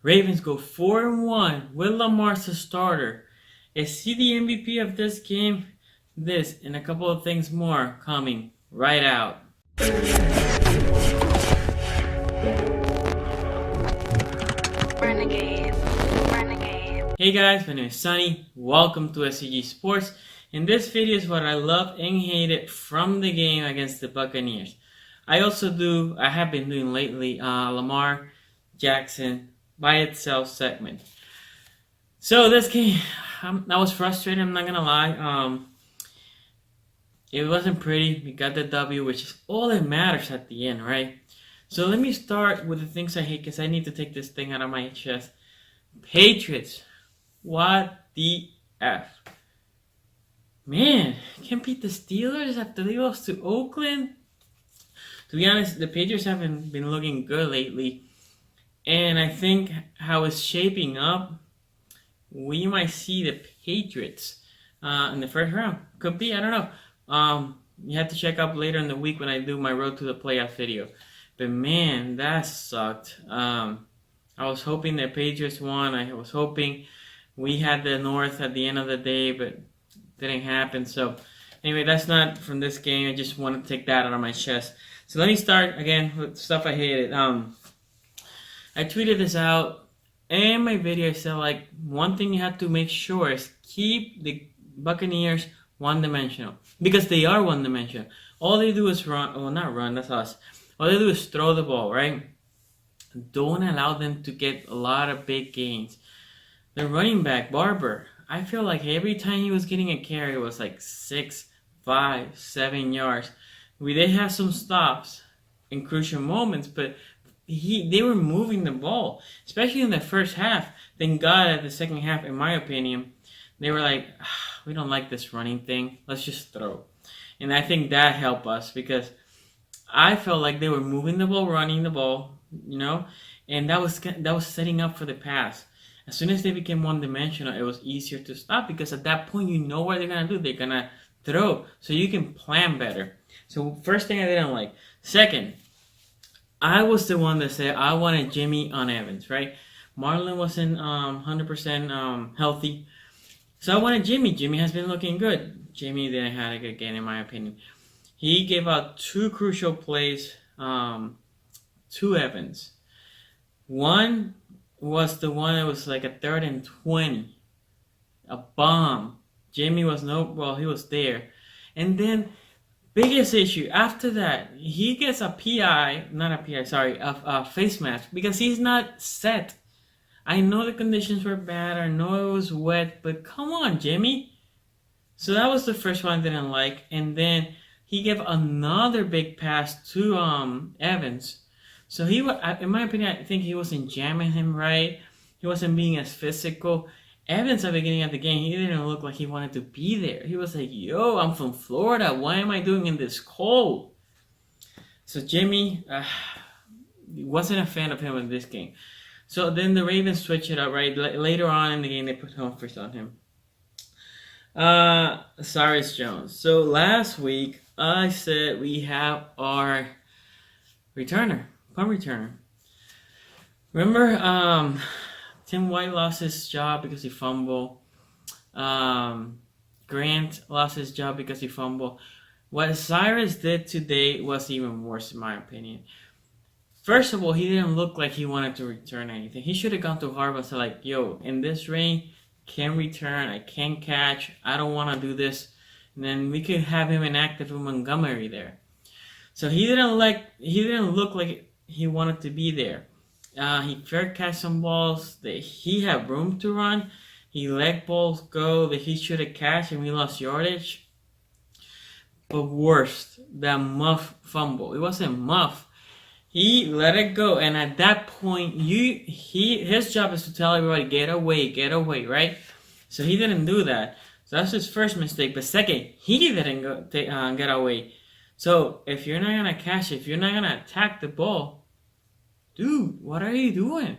Ravens go 4-1 with Lamar as a starter. Is he the MVP of this game? This and a couple of things more coming right out. Renegade. Hey guys, my name is Sunny. Welcome to SCG Sports. And this video is what I love and hated from the game against the Buccaneers. I have been doing lately Lamar Jackson by itself segment. So this game, I was frustrated, I'm not gonna lie. It wasn't pretty. We got the W, which is all that matters at the end, right? So let me start with the things I hate because I need to take this thing out of my chest. Patriots. What the F? Man, can't beat the Steelers after they lost to Oakland? To be honest, the Patriots haven't been looking good lately. And I think how it's shaping up, we might see the Patriots in the first round. Could be, I don't know. You have to check up later in the week when I do my Road to the Playoff video. But man, that sucked. I was hoping the Patriots won. I was hoping we had the North at the end of the day, but didn't happen. So anyway, that's not from this game. I just want to take that out of my chest. So let me start again with stuff I hated. I tweeted this out in my video. I said, like, one thing you have to make sure is keep the Buccaneers one-dimensional. Because they are one-dimensional. All they do is run. Well, not run, that's us. All they do is throw the ball, right? Don't allow them to get a lot of big gains. The running back, Barber, I feel like every time he was getting a carry, it was like 6, 5, 7 yards. We did have some stops in crucial moments, but they were moving the ball, especially in the first half. Thank God at the second half, in my opinion, they were like, we don't like this running thing. Let's just throw. And I think that helped us because I felt like they were moving the ball, running the ball, and that was setting up for the pass. As soon as they became one-dimensional, it was easier to stop because at that point you know what they're gonna do. They're gonna throw, so you can plan better. So first thing I didn't like. Second, I was the one that said I wanted Jimmy on Evans, right? Marlon wasn't 100% healthy. So I wanted Jimmy. Jimmy has been looking good. Jimmy didn't have a good game, in my opinion. He gave out 2 crucial plays to Evans. One was the one that was like a 3rd and 20. A bomb. Jimmy was he was there. And then, biggest issue, after that, he gets a face mask because he's not set. I know the conditions were bad, I know it was wet, but come on, Jimmy. So that was the first one I didn't like. And then he gave another big pass to Evans. So in my opinion, I think he wasn't jamming him right. He wasn't being as physical. Evans at the beginning of the game, he didn't look like he wanted to be there. He was like, yo, I'm from Florida. Why am I doing in this cold? So Jimmy, wasn't a fan of him in this game. So then the Ravens switch it up, right? Later on in the game, they put Humphries on him. Cyrus Jones. So last week, I said we have our punt returner. Remember, Tim White lost his job because he fumbled. Grant lost his job because he fumbled. What Cyrus did today was even worse, in my opinion. First of all, he didn't look like he wanted to return anything. He should have gone to Harbaugh and said, like, yo, in this rain, can't return, I can't catch, I don't want to do this. And then we could have him inactive with Montgomery there. So he didn't look like he wanted to be there. He fair catch some balls that he had room to run. He let balls go that he should have catched and we lost yardage. But worst, that muff fumble. It wasn't muff. He let it go, and at that point, his job is to tell everybody, get away, right? So he didn't do that. So that's his first mistake. But second, he didn't get away. So if you're not gonna catch it, if you're not gonna attack the ball, dude, what are you doing?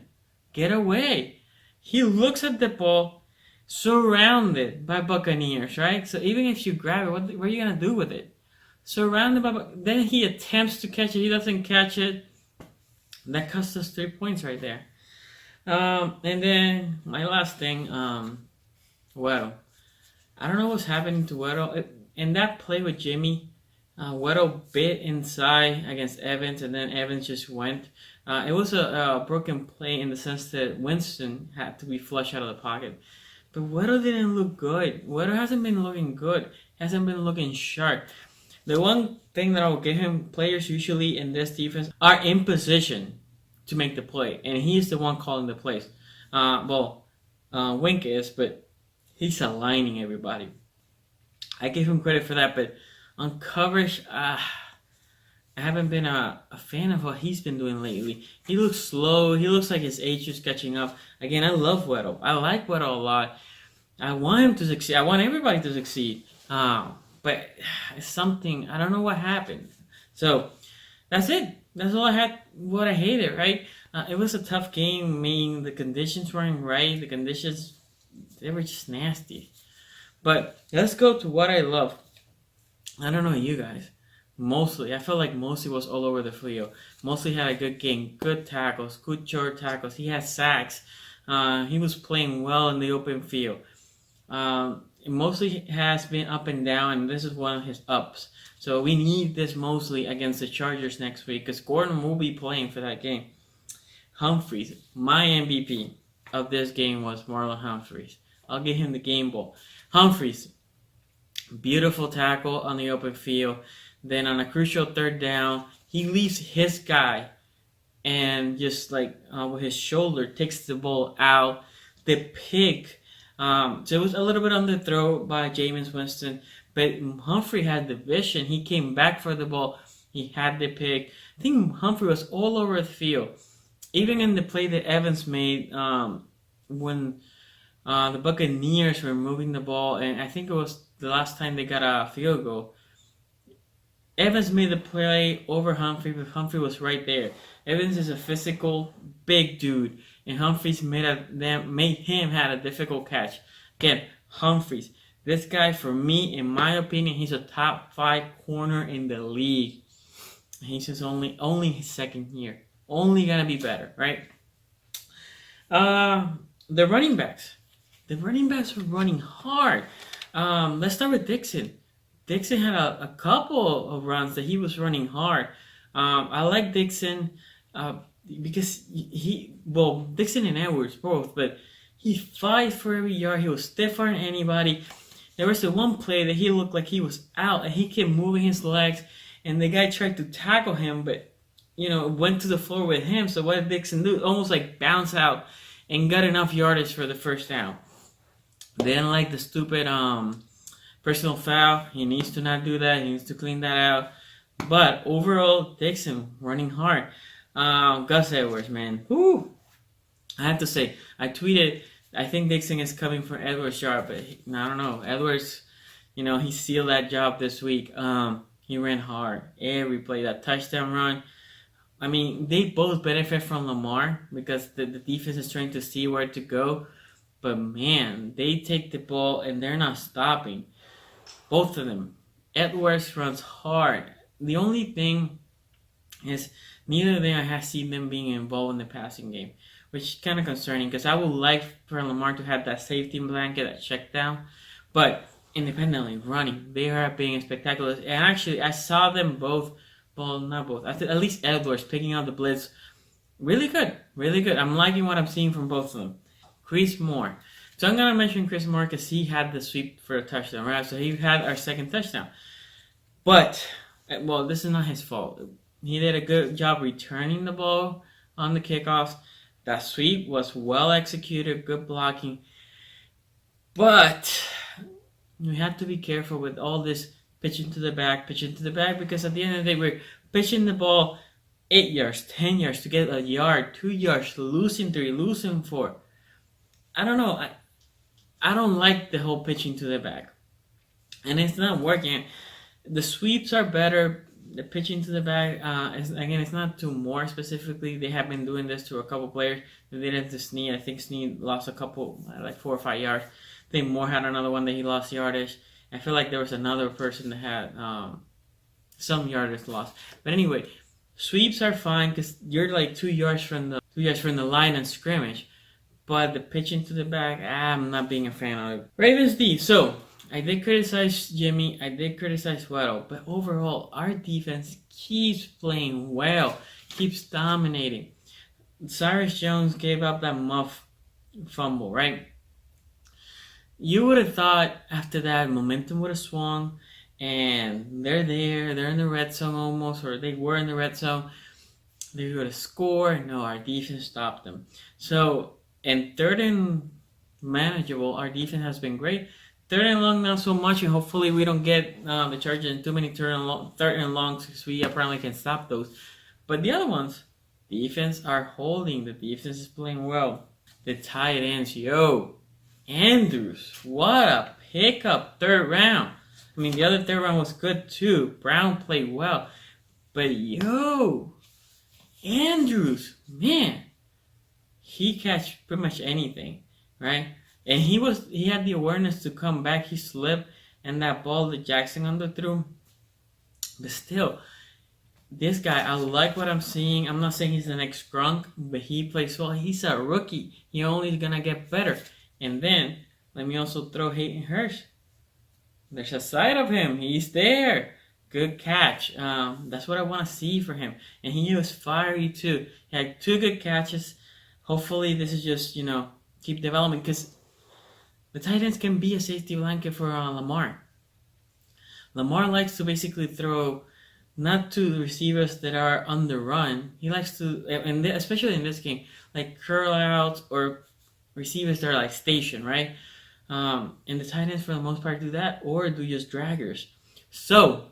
Get away. He looks at the ball, surrounded by Buccaneers, right? So even if you grab it, what are you gonna do with it? Surrounded by, then he attempts to catch it. He doesn't catch it. That cost us 3 points right there. And then my last thing, Weddle. I don't know what's happening to Weddle. In that play with Jimmy, Weddle bit inside against Evans, and then Evans just went. It was a broken play in the sense that Winston had to be flushed out of the pocket. But Weddle didn't look good. Weddle hasn't been looking good. Hasn't been looking sharp. The one thing that I will give him, players usually in this defense are in position to make the play, and he's the one calling the plays. Wink is, but he's aligning everybody. I give him credit for that, but on coverage, I haven't been a fan of what he's been doing lately. He looks slow. He looks like his age is catching up. Again, I love Weddle. I like Weddle a lot. I want him to succeed. I want everybody to succeed. But it's something, I don't know what happened. So that's it. That's all I had. What I hated, right? It was a tough game. Meaning the conditions weren't right. The conditions, they were just nasty. But let's go to what I love. I don't know you guys. Mostly, I felt like Mosley was all over the field. Mosley had a good game, good tackles, good short tackles. He had sacks. He was playing well in the open field. Mosley has been up and down, and this is one of his ups. So we need this Mosley against the Chargers next week because Gordon will be playing for that game. Humphries, my MVP of this game was Marlon Humphries. I'll give him the game ball. Humphries, beautiful tackle on the open field. Then on a crucial third down, he leaves his guy and just like with his shoulder takes the ball out. The pick. So it was a little bit on the throw by Jameis Winston, but Humphrey had the vision. He came back for the ball. He had the pick. I think Humphrey was all over the field. Even in the play that Evans made when the Buccaneers were moving the ball, and I think it was the last time they got a field goal. Evans made the play over Humphrey, but Humphrey was right there. Evans is a physical, big dude, and Humphries made him had a difficult catch. Again, Humphries, this guy, for me, in my opinion, he's a top 5 corner in the league. He's just only his second year. Only gonna be better, right? The running backs. The running backs were running hard. Let's start with Dixon. Dixon had a couple of runs that he was running hard. I like Dixon because Dixon and Edwards both, but he fight for every yard. He was stiffer than anybody. There was the one play that he looked like he was out, and he kept moving his legs, and the guy tried to tackle him, but went to the floor with him. So what did Dixon do? Almost like bounce out and got enough yardage for the first down. They didn't like the stupid personal foul. He needs to not do that. He needs to clean that out. But overall, Dixon running hard. Gus Edwards, man. Whoo! I have to say, I tweeted, I think Dixon is coming for Edwards' job, but I don't know. Edwards, he sealed that job this week. He ran hard. Every play, that touchdown run. I mean, they both benefit from Lamar because the defense is trying to see where to go. But man, they take the ball and they're not stopping. Both of them. Edwards runs hard. The only thing is neither of them I have seen them being involved in the passing game, which is kind of concerning because I would like for Lamar to have that safety blanket, that check down. But independently running, they are being spectacular. And actually, I saw them both. Well, not both. At least Edwards picking out the blitz. Really good. Really good. I'm liking what I'm seeing from both of them. Chris Moore. So I'm going to mention Chris Moore because he had the sweep for a touchdown, right? So he had our second touchdown. But, this is not his fault. He did a good job returning the ball on the kickoffs. That sweep was well executed, good blocking. But we have to be careful with all this pitching to the back, because at the end of the day, we're pitching the ball 8 yards, 10 yards to get a yard, 2 yards, losing 3, losing 4. I don't know. I don't like the whole pitching to the back. And it's not working. The sweeps are better. The pitching to the back, it's not to Moore specifically. They have been doing this to a couple players. They did it to Snead. I think Snead lost a couple, like 4 or 5 yards. I think Moore had another one that he lost yardage. I feel like there was another person that had some yardage lost. But anyway, sweeps are fine because you're like 2 yards from the line of scrimmage. but the pitching to the back, I'm not being a fan of it. Ravens D. So I did criticize Jimmy, I did criticize Weddle, but overall, our defense keeps playing well, keeps dominating. Cyrus Jones gave up that muff fumble, right? You would have thought after that momentum would have swung, and they're there, they're in the red zone almost, or they were in the red zone. They would have scored. No, our defense stopped them. So, and third and manageable, our defense has been great. Third and long, not so much, and hopefully we don't get the Chargers in too many third and longs because we apparently can stop those. But the other ones, defense are holding. The defense is playing well. The tight ends, yo, Andrews, what a pickup third round. I mean, the other third round was good too. Brown played well, but yo, Andrews, man, he catch pretty much anything, right? And he had the awareness to come back. He slipped, and that ball that Jackson underthrew. But still, this guy, I like what I'm seeing. I'm not saying he's the next Grunk, but he plays well. He's a rookie. He only gonna get better. And then let me also throw Hayden Hurst. There's a side of him. He's there. Good catch. That's what I want to see for him. And he was fiery too. He had 2 good catches. Hopefully this is just, keep developing, because the tight ends can be a safety blanket for Lamar. Lamar likes to basically throw not to the receivers that are on the run. He likes to, and especially in this game, like curl outs or receivers that are like stationed, right? And the tight ends for the most part do that, or do just draggers. So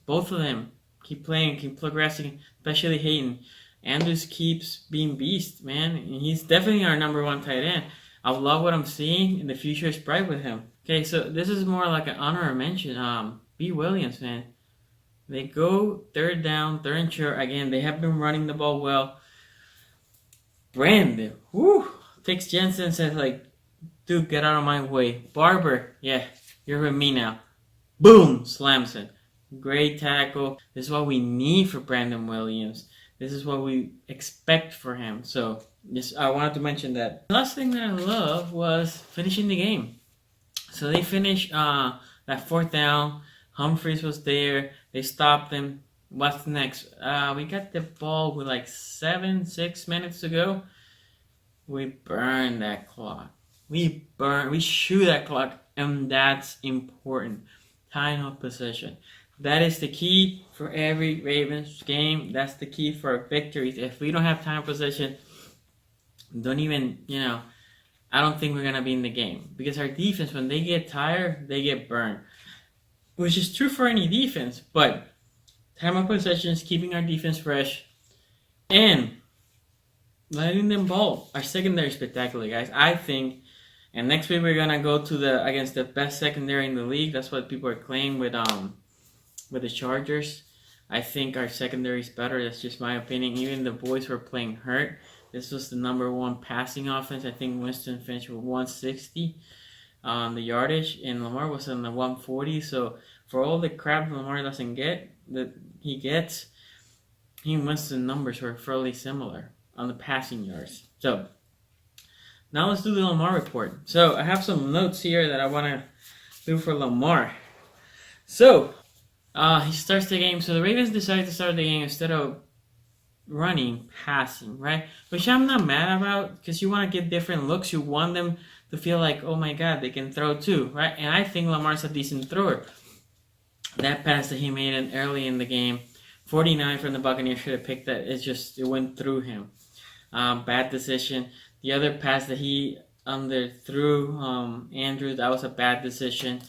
both of them keep playing, keep progressing, especially Hayden. Andrews keeps being beast, man. And he's definitely our number 1 tight end. I love what I'm seeing, and the future is bright with him. Okay, so this is more like an honorable mention. B. Williams, man. They go third down, third and short. Again, they have been running the ball well. Brandon, takes Jensen and says, like, dude, get out of my way. Barber, yeah, you're with me now. Boom, slams it. Great tackle. This is what we need for Brandon Williams. This is what we expect for him. So, I wanted to mention that. The last thing that I love was finishing the game. So they finished that 4th down. Humphreys was there. They stopped him. What's next? We got the ball with like 6 minutes to go. We burn that clock. We shoot that clock, and that's important. Time of possession. That is the key for every Ravens game. That's the key for our victories. If we don't have time of possession, don't even, I don't think we're going to be in the game. Because our defense, when they get tired, they get burned. Which is true for any defense, but time of possession is keeping our defense fresh and letting them ball. Our secondary is spectacular, guys. I think, and next week we're gonna go to against the best secondary in the league. That's what people are claiming with the Chargers. I think our secondary is better. That's just my opinion. Even the boys were playing hurt. This was the number 1 passing offense. I think Winston finished with 160 on the yardage, and Lamar was on the 140. So for all the crap Lamar doesn't get, that he gets, he and Winston numbers were fairly similar on the passing yards. So now let's do the Lamar report. So I have some notes here that I want to do for Lamar. So he starts the game. So the Ravens decided to start the game instead of running, passing, right? Which I'm not mad about, because you want to get different looks. You want them to feel like, oh my God, they can throw too, right? And I think Lamar's a decent thrower. That pass that he made early in the game, 49 from the Buccaneers, should have picked that. It went through him. Bad decision. The other pass that he underthrew Andrews, that was a bad decision.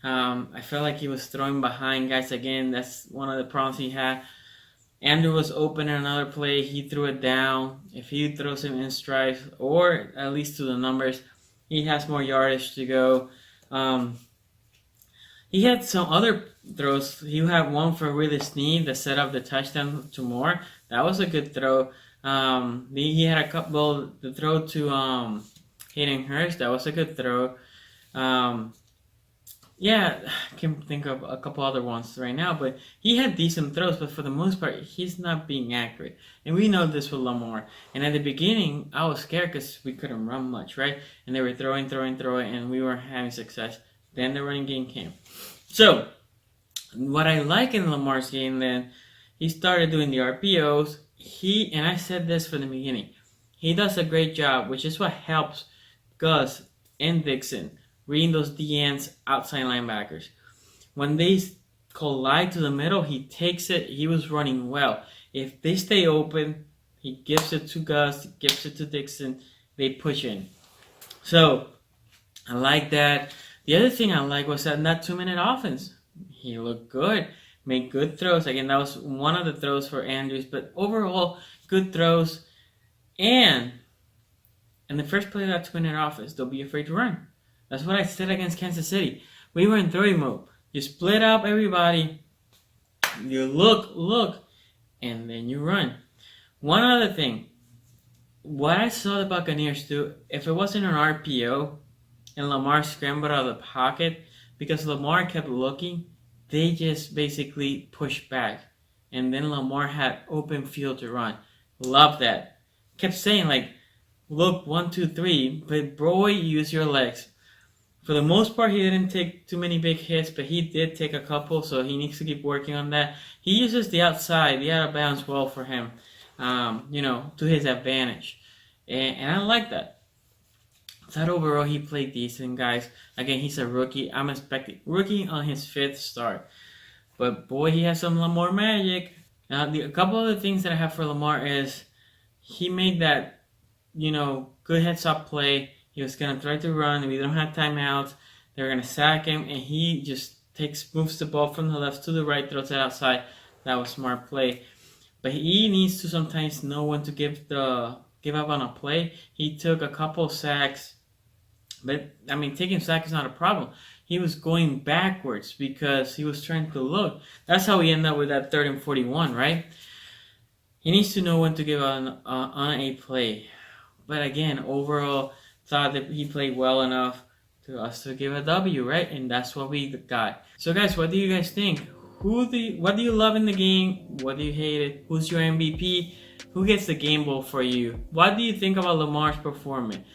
I felt like he was throwing behind guys again. That's one of the problems he had. Andrew was open in another play. He threw it down. If he throws him in stride, or at least to the numbers, he has more yardage to go. He had some other throws. He had one for Willie Snead that set up the touchdown to Moore. That was a good throw. He had a couple. The throw to Hayden Hurst. That was a good throw. Yeah, I can think of a couple other ones right now, but he had decent throws, but for the most part, he's not being accurate. And we know this with Lamar. And at the beginning, I was scared because we couldn't run much, right? And they were throwing, and we weren't having success. Then the running game came. So, what I like in Lamar's game, then, he started doing the RPOs. And I said this from the beginning, he does a great job, which is what helps Gus and Dixon reading those DNs outside linebackers. When they collide to the middle, he takes it. He was running well. If they stay open, he gives it to Gus, gives it to Dixon. They push in. So I like that. The other thing I like was that 2-minute offense. He looked good, made good throws. Again, that was one of the throws for Andrews, but overall, good throws. And in the first play of that 2-minute offense, don't be afraid to run. That's what I said against Kansas City. We were in throwing mode. You split up everybody, you look, and then you run. One other thing, what I saw the Buccaneers do, if it wasn't an RPO and Lamar scrambled out of the pocket, because Lamar kept looking, they just basically pushed back. And then Lamar had open field to run. Love that. Kept saying, like, look, 1, 2, 3, but bro, use your legs. For the most part, he didn't take too many big hits, but he did take a couple, so he needs to keep working on that. He uses the outside, the out of bounds well for him, to his advantage. And I like that. That overall, he played decent, guys. Again, he's a rookie. I'm expecting rookie on his 5th start. But boy, he has some Lamar magic. Now, a couple other things that I have for Lamar is he made that, good heads-up play. He was going to try to run. We don't have timeouts. They're going to sack him, and he just moves the ball from the left to the right, throws it outside. That was smart play. But he needs to sometimes know when to give up on a play. He took a couple sacks, but taking sacks is not a problem. He was going backwards because he was trying to look. That's how we end up with that 3rd and 41, right? He needs to know when to give on a play. But again, overall, thought that he played well enough to us to give a W, right? And that's what we got. So guys, what do you guys think? What do you love in the game? What do you hate it? Who's your MVP? Who gets the game ball for you? What do you think about Lamar's performance?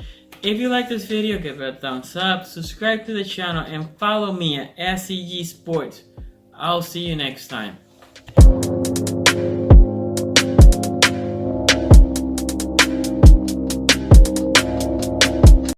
If you like this video, give it a thumbs up, subscribe to the channel, and follow me at SCG Sports. I'll see you next time.